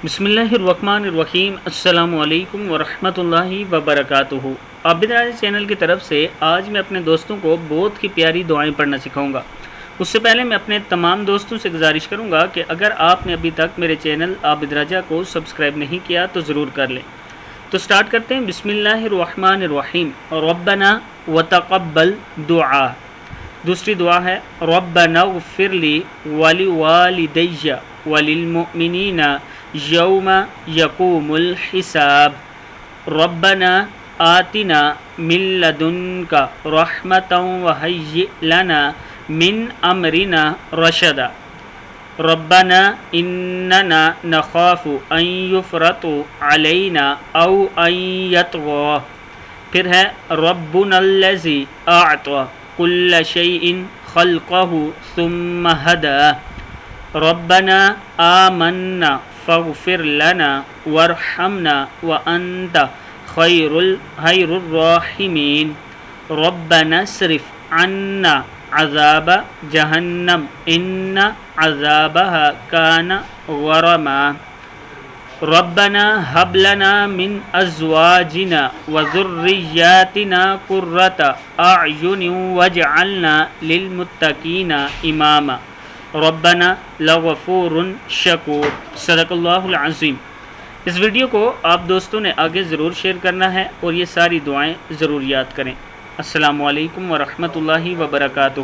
بسم اللہ الرحمن الرحیم۔ السلام علیکم ورحمۃ اللہ وبرکاتہ۔ عابد راج چینل کی طرف سے آج میں اپنے دوستوں کو بہت ہی پیاری دعائیں پڑھنا سکھاؤں گا۔ اس سے پہلے میں اپنے تمام دوستوں سے گزارش کروں گا کہ اگر آپ نے ابھی تک میرے چینل عابد راجہ کو سبسکرائب نہیں کیا تو ضرور کر لیں۔ تو سٹارٹ کرتے ہیں۔ بسم اللہ الرحمن الرحیم۔ ربنا وتقبل دعا۔ دوسری دعا ہے ربنا اغفر لی ولوالدی وللمؤمنین یوم یقوم الحساب۔ ربنا آتنا من لدنک رحمۃ وہیئ لنا من امرنا رشدا۔ ربنا اننا نخاف ان یفرط علینا او ان یطغى۔ پھر ہے ربنا الذی اعطى کل شیء خلقہ ثم هدى۔ ربنا آمنا فاغفر لنا وارحمنا وانت خیر الراحمین۔ ربنا اصرف عنا عذاب جہنم ان عذابها كان غراما۔ ربنا هب لنا من ازواجنا وذرياتنا قرة اعین واجعلنا للمتقین اماما۔ ربنا لغفور شکور۔ صدق اللہ العظیم۔ اس ویڈیو کو آپ دوستوں نے آگے ضرور شیئر کرنا ہے اور یہ ساری دعائیں ضرور یاد کریں۔ السلام علیکم ورحمۃ اللہ وبرکاتہ۔